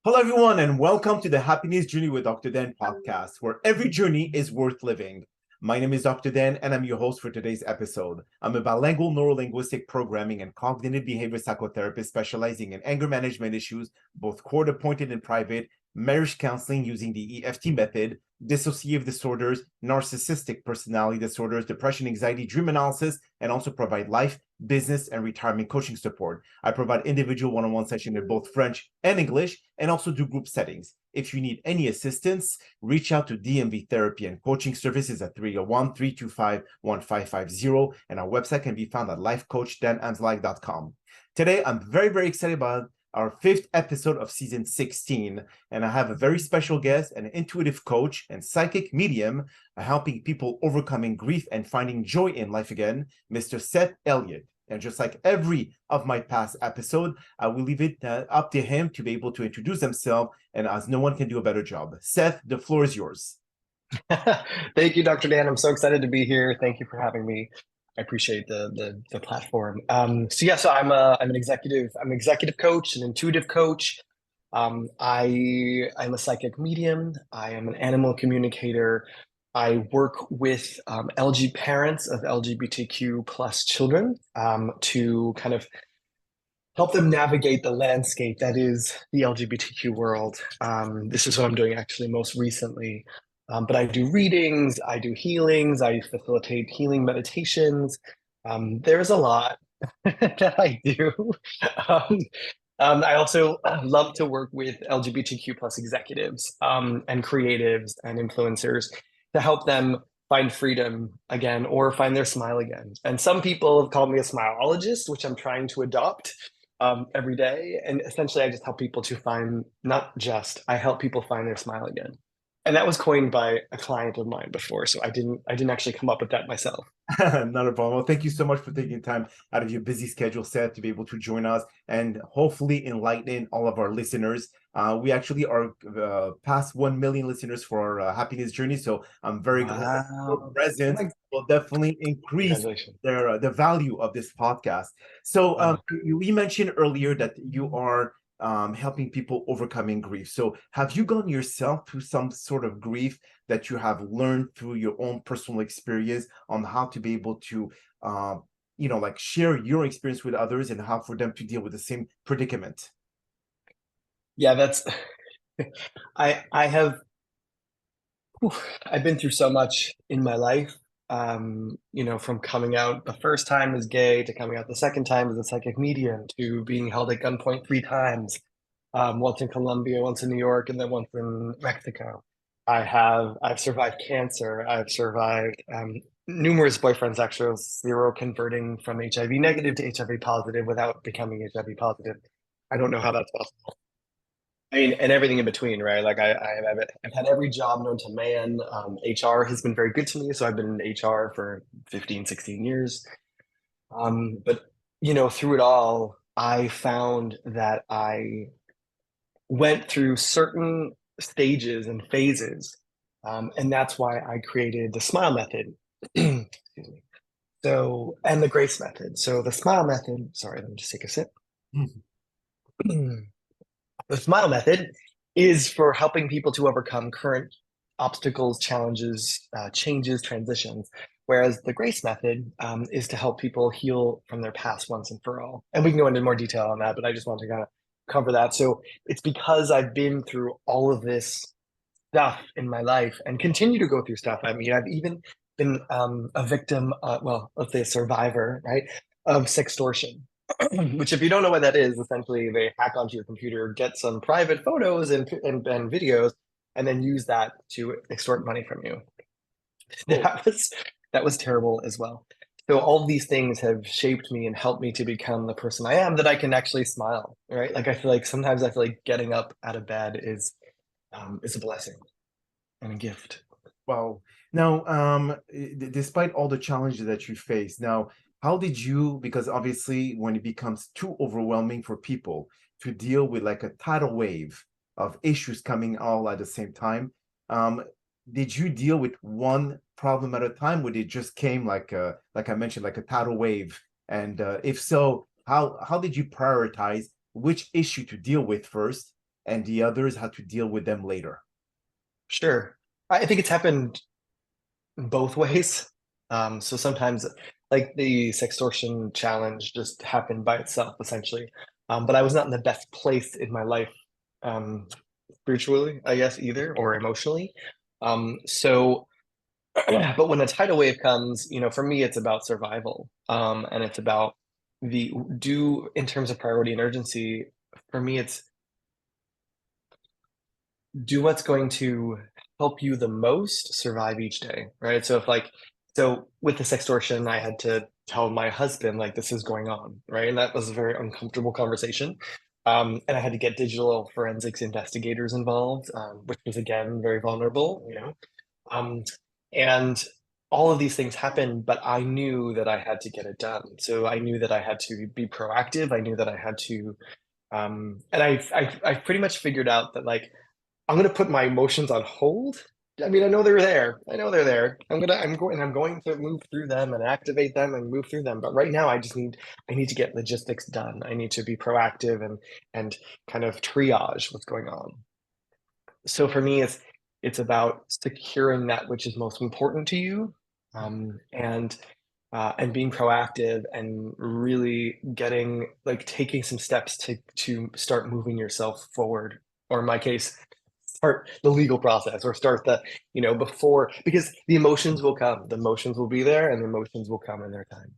Hello, everyone, and welcome to the Happiness Journey with Dr. Dan podcast, where every journey is worth living. My name is Dr. Dan, and I'm your host for today's episode. I'm a bilingual neurolinguistic programming and cognitive behavior psychotherapist specializing in anger management issues, both court-appointed and private, marriage counseling using the EFT method, dissociative disorders, narcissistic personality disorders, depression, anxiety, dream analysis, and also provide life, business, and retirement coaching support. I provide individual one-on-one sessions in both French and English, and also do group settings. If you need any assistance, reach out to DMV Therapy and Coaching Services at 301-325-1550, and our website can be found at lifecoachdananslike.com. Today, I'm very excited about our fifth episode of season 16, and I have a very special guest, an intuitive coach and psychic medium, helping people overcoming grief and finding joy in life again, Mr. Seth Eliot. And just like every of my past episode, I will leave it up to him to be able to introduce himself, and as no one can do a better job. Seth, the floor is yours. Thank you, Dr. Dan. I'm so excited to be here. Thank you for having me. I appreciate the platform. So I'm an executive coach, an intuitive coach. I'm a psychic medium. I am an animal communicator. I work with LG parents of LGBTQ plus children to kind of help them navigate the landscape that is the LGBTQ world. This is what I'm doing actually most recently. But I do readings, I do healings, I facilitate healing meditations. There's a lot that I do. Um, I also love to work with LGBTQ plus executives and creatives and influencers to help them find freedom again or find their smile again. And some people have called me a smileologist, which I'm trying to adopt every day. And essentially, I just help people to find, I help people find their smile again. And that was coined by a client of mine before, so I didn't actually come up with that myself. Not a problem. Well, thank you so much for taking time out of your busy schedule, Seth, to be able to join us and hopefully enlighten all of our listeners. We actually are past 1 million listeners for our happiness journey, so I'm very glad that your presence will definitely increase the value of this podcast. So we mentioned earlier that you are helping people overcoming grief. So have you gone yourself through some sort of grief that you have learned through your own personal experience on how to be able to, like share your experience with others and how for them to deal with the same predicament? Yeah, I have, I've been through so much in my life. From coming out the first time as gay to coming out the second time as a psychic medium to being held at gunpoint 3 times, once in Colombia, once in New York, and then once in Mexico. I've survived cancer. I've survived numerous boyfriends, actually, 0 converting from HIV negative to HIV positive without becoming HIV positive. I don't know how that's possible. I mean, and everything in between, right? Like I've had every job known to man. HR has been very good to me. So I've been in HR for 15, 16 years. But through it all, I found that I went through certain stages and phases. And that's why I created the SMILE method. Excuse me. So, and the GRACE method. So the SMILE method, sorry, let me just take a sip. The SMILE method is for helping people to overcome current obstacles, challenges, changes, transitions. Whereas the GRACE method is to help people heal from their past once and for all. And we can go into more detail on that, but I just want to kind of cover that. So it's because I've been through all of this stuff in my life and continue to go through stuff. I mean, I've even been a victim, let's say a survivor, right, of sextortion. Which, if you don't know what that is, essentially they hack onto your computer, get some private photos and videos, and then use that to extort money from you. Cool. That was terrible as well. So all of these things have shaped me and helped me to become the person I am, that I can actually smile, right? Like sometimes I feel like getting up out of bed is a blessing and a gift. Well, now, despite all the challenges that you face, now, how did you, because obviously when it becomes too overwhelming for people to deal with like a tidal wave of issues coming all at the same time, did you deal with one problem at a time, or it just came like I mentioned, like a tidal wave? And if so, how did you prioritize which issue to deal with first? and the others how to deal with them later? Sure. I think it's happened both ways. So sometimes, like the sextortion challenge just happened by itself, essentially. But I was not in the best place in my life, um, spiritually, I guess, either, or emotionally. So, but when a tidal wave comes, for me, it's about survival. And it's about in terms of priority and urgency, for me, it's do what's going to help you the most survive each day, right? So with the sextortion, I had to tell my husband, like, this is going on, right? And that was a very uncomfortable conversation. And I had to get digital forensics investigators involved, which was, again, very vulnerable, Um, and all of these things happened, but I knew that I had to get it done. So I knew that I had to be proactive. I knew that I had to, and I pretty much figured out that, like, I'm gonna put my emotions on hold. I mean, I know they're there. I know they're there. I'm going to move through them and activate them and move through them. But right now, I need to get logistics done. I need to be proactive and kind of triage what's going on. So for me, it's about securing that which is most important to you, and being proactive and really taking some steps to start moving yourself forward. Or in my case, start the legal process, or start before, because the emotions will come. The emotions will be there, and the emotions will come in their time.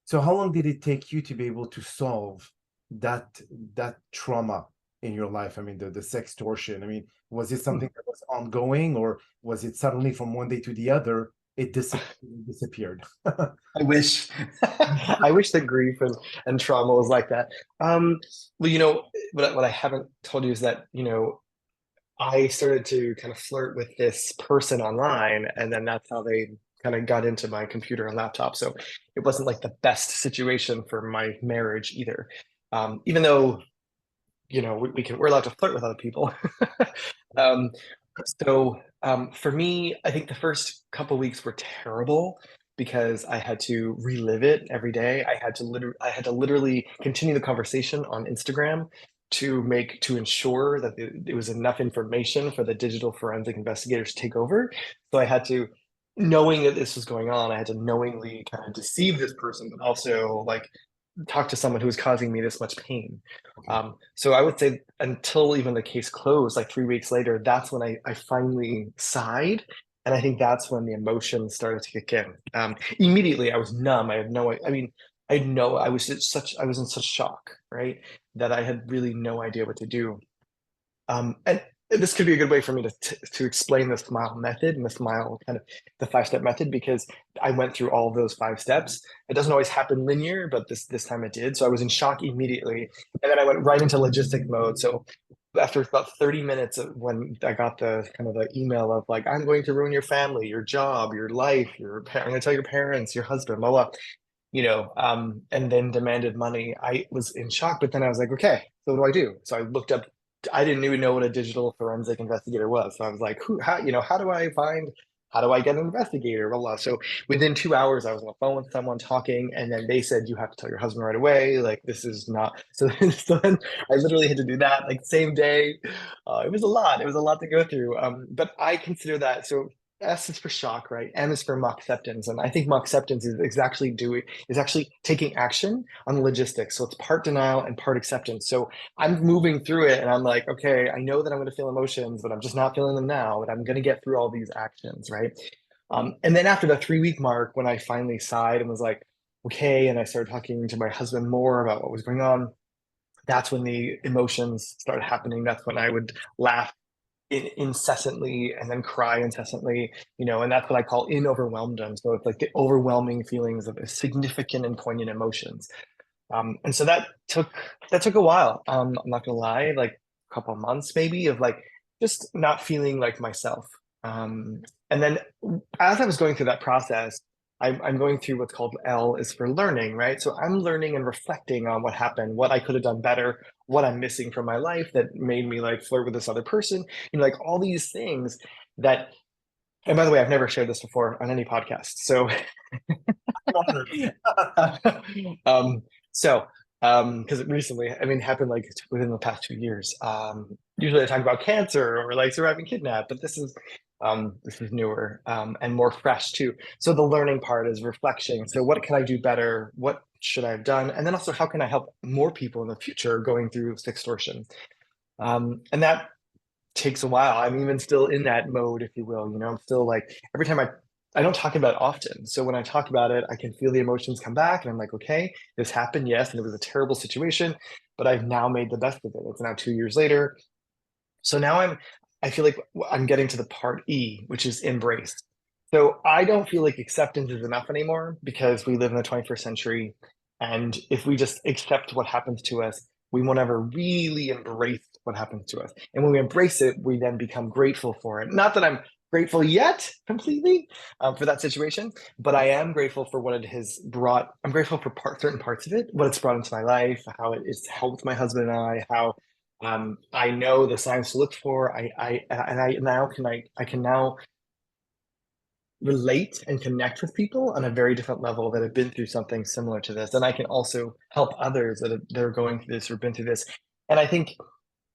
So how long did it take you to be able to solve that trauma in your life? I mean, the sextortion. I mean, was it something that was ongoing, or was it suddenly from one day to the other it disappeared? I wish, I wish that grief and trauma was like that. Well, what I haven't told you is that, I started to kind of flirt with this person online, and then that's how they kind of got into my computer and laptop. So it wasn't like the best situation for my marriage either. Even though, we're allowed to flirt with other people. um, for me, I think the first couple weeks were terrible because I had to relive it every day. I had to literally continue the conversation on Instagram to ensure that it was enough information for the digital forensic investigators to take over. So I had to, knowing that this was going on, I had to knowingly kind of deceive this person, but also, like, talk to someone who was causing me this much pain. So I would say until even the case closed, like 3 weeks later, that's when I finally sighed. And I think that's when the emotions started to kick in. Immediately, I was numb. I mean, I was in such shock, right? That I had really no idea what to do. And this could be a good way for me to explain the Smile method and the 5-step method, because I went through all of those 5 steps. It doesn't always happen linear, but this time it did. So I was in shock immediately, and then I went right into logistic mode. So after about 30 minutes of when I got the kind of the email of, like, I'm going to ruin your family, your job, your life, I'm going to tell your parents, your husband, blah blah, and then demanded money. I was in shock, but then I was like, okay, so what do I do? So I looked up. I didn't even know what a digital forensic investigator was. So I was like, how do I get an investigator? Blah, blah. So within 2 hours, I was on the phone with someone talking, and then they said, you have to tell your husband right away. Like, this is not, so, so then I literally had to do that, like, same day. It was a lot. It was a lot to go through. But I consider that, so S is for shock, right? M is for mock acceptance. And I think mock acceptance is actually taking action on logistics. So it's part denial and part acceptance. So I'm moving through it, and I'm like, okay, I know that I'm going to feel emotions, but I'm just not feeling them now. But I'm going to get through all these actions, right? And then after the 3-week mark, when I finally sighed and was like, okay, and I started talking to my husband more about what was going on, that's when the emotions started happening. That's when I would laugh incessantly and then cry incessantly, and that's what I call in overwhelmdom. So it's like the overwhelming feelings of significant and poignant emotions. And so that took a while. I'm not gonna lie, like a couple of months maybe of, like, just not feeling like myself. And then as I was going through that process, I'm going through what's called L is for learning, right? So I'm learning and reflecting on what happened, what I could have done better, what I'm missing from my life that made me, like, flirt with this other person, like all these things that. And by the way, I've never shared this before on any podcast. So, um, so Because it recently, I mean, happened like within the past 2 years. Usually I talk about cancer or like surviving kidnap, but this is newer and more fresh too. So the learning part is reflection. So what can I do better? What should I have done? And then also, how can I help more people in the future going through sextortion? And that takes a while. I'm even still in that mode, if you will. You know, I'm still like every time I don't talk about it often. So when I talk about it, I can feel the emotions come back, and I'm like, okay, this happened, yes, and it was a terrible situation, but I've now made the best of it. It's now 2 years later. So now I feel like I'm getting to the part E, which is embrace. So I don't feel like acceptance is enough anymore because we live in the 21st century. And if we just accept what happens to us, we won't ever really embrace what happens to us. And when we embrace it, we then become grateful for it. Not that I'm grateful yet completely for that situation, but I am grateful for what it has brought. I'm grateful for certain parts of it, what it's brought into my life, how it's helped my husband and how I know the signs to look for. I can now relate and connect with people on a very different level that have been through something similar to this, and I can also help others that are going through this or been through this. And I think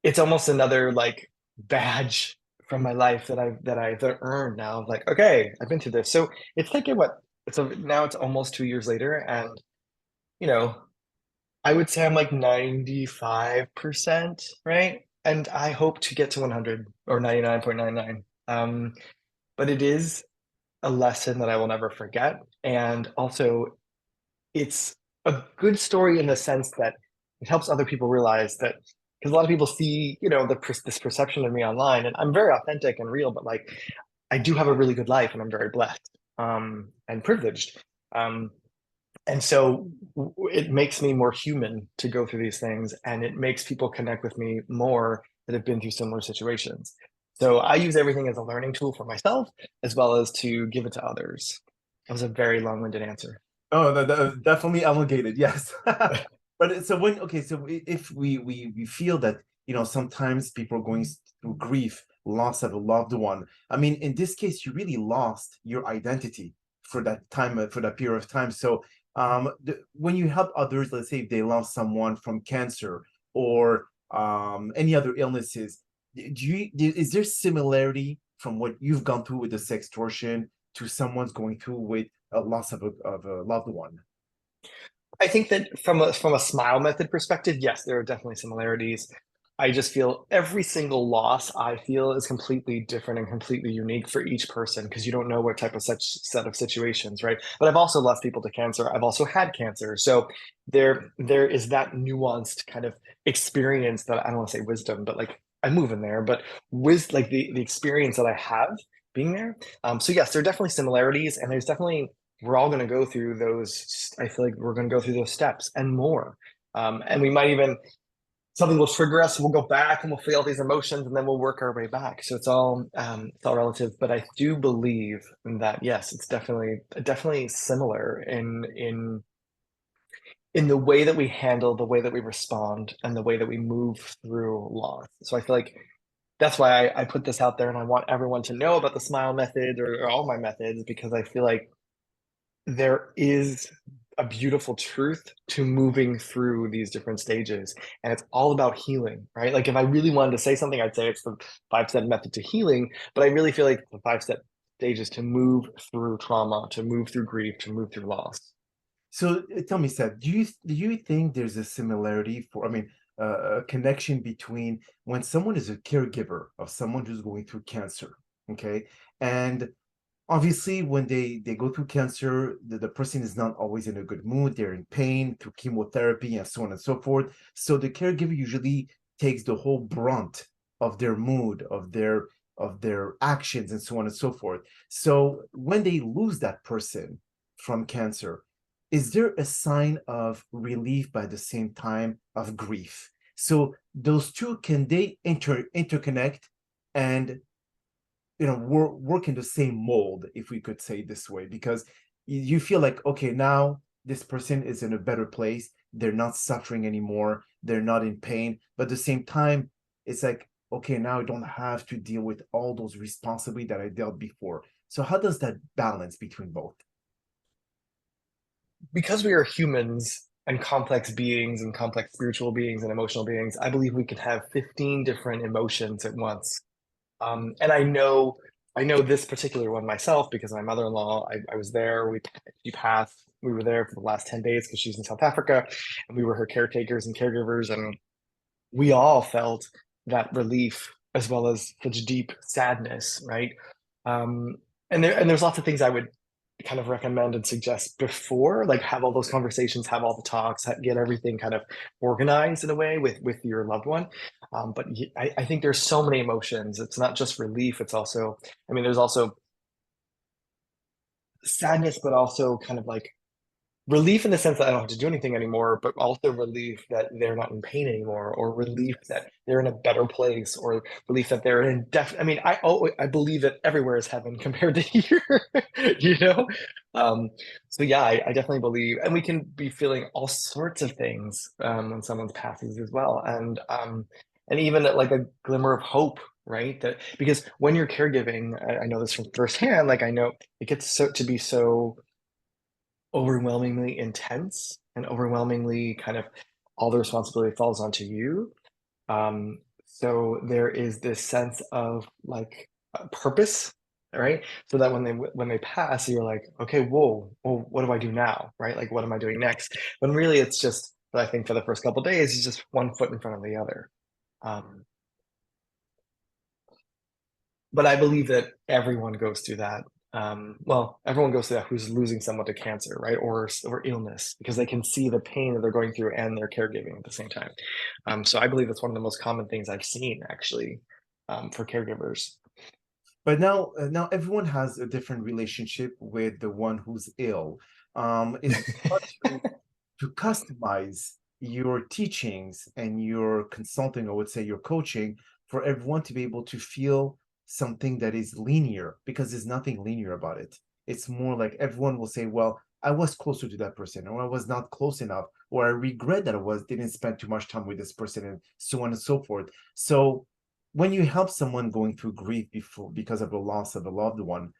it's almost another like badge from my life that I've earned now. Like, okay, I've been through this. So it's taken what? So now it's almost 2 years later, and you know, I would say I'm like 95%, right? And I hope to get to 100 or 99.99. But it is a lesson that I will never forget. And also, it's a good story in the sense that it helps other people realize that because a lot of people see, you know, this perception of me online, and I'm very authentic and real, but like I do have a really good life and I'm very blessed and privileged. Um, and so it makes me more human to go through these things, and it makes people connect with me more that have been through similar situations. So I use everything as a learning tool for myself as well as to give it to others. That was a very long-winded answer. Oh, that definitely elongated, yes. But so when okay, so if we feel that sometimes people are going through grief, loss of a loved one. I mean, in this case, you really lost your identity for that time, for that period of time. So when you help others, let's say if they lost someone from cancer or any other illnesses, is there similarity from what you've gone through with the sextortion to someone's going through with a loss of a loved one? I think that from a smile method perspective, yes, there are definitely similarities. I just feel every single loss I feel is completely different and completely unique for each person because you don't know what type of such set of situations, right? But I've also lost people to cancer. I've also had cancer. So there is that nuanced kind of experience that I don't want to say wisdom, but like I move in there, but with like the experience that I have being there. So yes, there are definitely similarities, and there's definitely we're all going to go through those. I feel like we're going to go through those steps and more. And we might even, something will trigger us. We'll go back and we'll feel these emotions and then we'll work our way back. So it's all relative. But I do believe that, yes, it's definitely similar in the way that we handle, the way that we respond, and the way that we move through loss. So I feel like that's why I put this out there, and I want everyone to know about the smile method or all my methods, because I feel like there is a beautiful truth to moving through these different stages, and it's all about healing, right? Like if I really wanted to say something, I'd say it's the 5-step method to healing, but I really feel like the 5-step stages to move through trauma, to move through grief, to move through loss. So tell me, Seth, do you think there's a similarity for, I mean, a connection between when someone is a caregiver of someone who's going through cancer, okay, and obviously when they go through cancer, the person is not always in a good mood, they're in pain through chemotherapy and so on and so forth. So the caregiver usually takes the whole brunt of their mood, of their actions and so on and so forth. So when they lose that person from cancer, is there a sign of relief by the same time of grief? So those two, can they interconnect and work in the same mold, if we could say it this way? Because you feel like, okay, now this person is in a better place, they're not suffering anymore, they're not in pain, but at the same time it's like, okay, now I don't have to deal with all those responsibility that I dealt before. So how does that balance between both? Because we are humans, and complex beings and complex spiritual beings and emotional beings. I believe we can have 15 different emotions at once. And I know this particular one myself because my mother-in-law, I was there. She passed. We were there for the last 10 days because she's in South Africa, and we were her caretakers and caregivers, and we all felt that relief as well as such deep sadness, right? Um, and there's lots of things I would kind of recommend and suggest before, like have all those conversations, have all the talks, get everything kind of organized in a way with your loved one. But I think there's so many emotions. It's not just relief. It's also, I mean, there's also sadness, but also kind of like relief in the sense that I don't have to do anything anymore, but also relief that they're not in pain anymore, or relief that they're in a better place, or relief that they're in I mean, I believe that everywhere is heaven compared to here, you know? So yeah, I definitely believe, and we can be feeling all sorts of things when someone's passes as well. And even like a glimmer of hope, right? That because when you're caregiving, I know this from firsthand, like I know it gets to be so overwhelmingly intense and overwhelmingly kind of all the responsibility falls onto you. So there is this sense of like purpose, right? So that when they pass, you're like, okay, whoa, well, what do I do now, right? Like, what am I doing next? When really it's just, I think for the first couple of days, it's just one foot in front of the other. Um, but I believe that everyone goes through that. Well, everyone goes through that who's losing someone to cancer, right, or illness, because they can see the pain that they're going through and they're caregiving at the same time. So I believe that's one of the most common things I've seen actually for caregivers. But now everyone has a different relationship with the one who's ill. Is it hard to customize your teachings and your consulting, I would say your coaching, for everyone to be able to feel something that is linear, because there's nothing linear about it. It's more like everyone will say, well, I was closer to that person, or I was not close enough, or I regret that didn't spend too much time with this person, and so on and so forth. So when you help someone going through grief because of the loss of a loved one,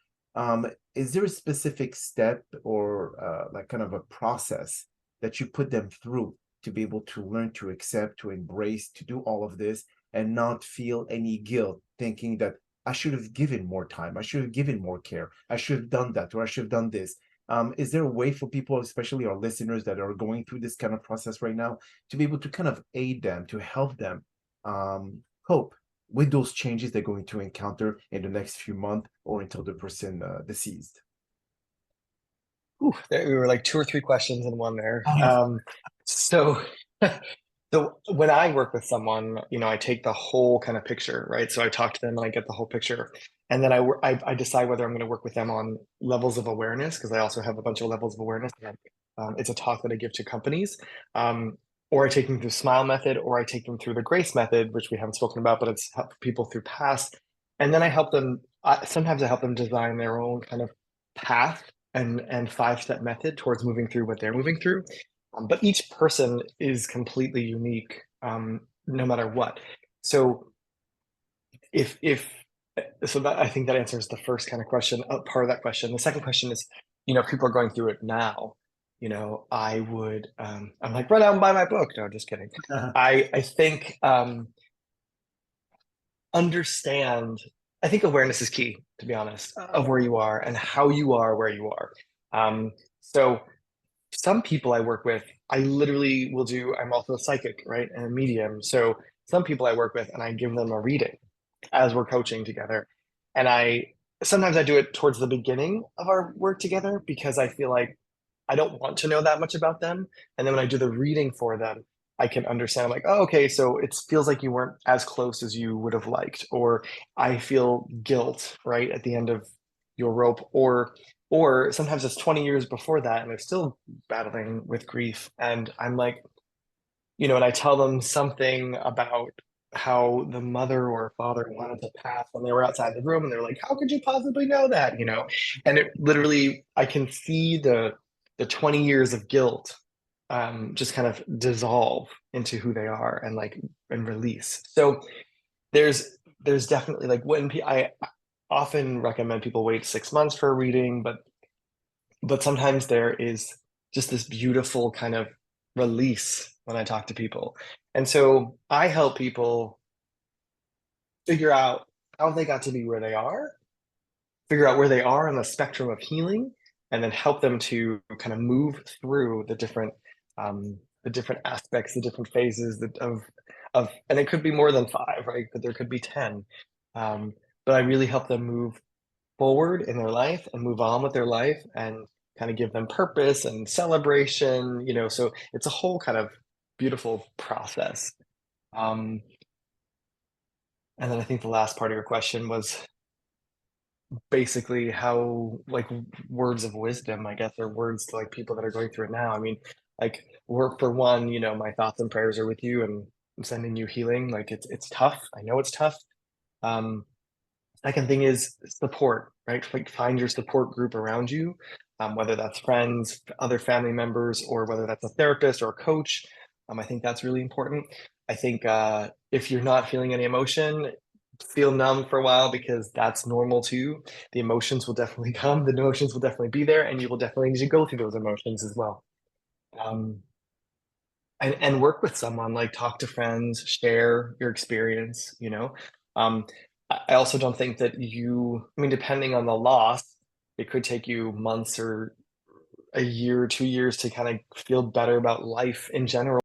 is there a specific step or like kind of a process that you put them through to be able to learn to accept, to embrace, to do all of this and not feel any guilt, thinking that I should have given more time, I should have given more care, I should have done that, or I should have done this? Is there a way for people, especially our listeners that are going through this kind of process right now, to be able to kind of aid them, to help them cope with those changes they're going to encounter in the next few months or until the person deceased? Ooh, we were like two or three questions in one there. So so when I work with someone, I take the whole kind of picture, right? So I talk to them and I get the whole picture. And then I decide whether I'm going to work with them on levels of awareness, because I also have a bunch of levels of awareness. It's a talk that I give to companies. Or I take them through Smile method, or I take them through the Grace method, which we haven't spoken about, but it's help people through past. And then I help them, sometimes I help them design their own kind of path and five-step method towards moving through what they're moving through. But each person is completely unique, no matter what. So if so that I think that answers the first kind of question, part of that question. The second question is, if people are going through it now, I would, I'm like, run out and buy my book. No, just kidding. I think understand. I think awareness is key, to be honest, of where you are and how you are where you are. So some people I work with, I literally will do, I'm also a psychic, right? And a medium. So some people I work with and I give them a reading as we're coaching together. And sometimes I do it towards the beginning of our work together because I feel like I don't want to know that much about them. And then when I do the reading for them, I can understand. I'm like, oh, okay, so it feels like you weren't as close as you would have liked, or I feel guilt right at the end of your rope, or sometimes it's 20 years before that and they're still battling with grief. And I'm like, and I tell them something about how the mother or father wanted to pass when they were outside the room, and they're like, how could you possibly know that? And it literally, I can see the 20 years of guilt just kind of dissolve into who they are and release. So there's definitely like I often recommend people wait 6 months for a reading, but sometimes there is just this beautiful kind of release when I talk to people. And so I help people figure out how they got to be where they are, figure out where they are on the spectrum of healing, and then help them to kind of move through the different aspects, the different phases of, and it could be more than five, right? But there could be 10. But I really help them move forward in their life and move on with their life and kind of give them purpose and celebration, so it's a whole kind of beautiful process. And then I think the last part of your question was basically how, like, words of wisdom, I guess, or words to like people that are going through it now. I mean, like, for one, my thoughts and prayers are with you, and I'm sending you healing. Like, it's tough. I know it's tough. Um, Second thing is support, right? Like, find your support group around you, whether that's friends, other family members, or whether that's a therapist or a coach. I think that's really important. I think if you're not feeling any emotion, feel numb for a while, because that's normal too. The emotions will definitely come, the emotions will definitely be there, and you will definitely need to go through those emotions as well. Um, and work with someone, like talk to friends, share your experience, I also don't think that I mean, depending on the loss, it could take you months or a year or 2 years to kind of feel better about life in general.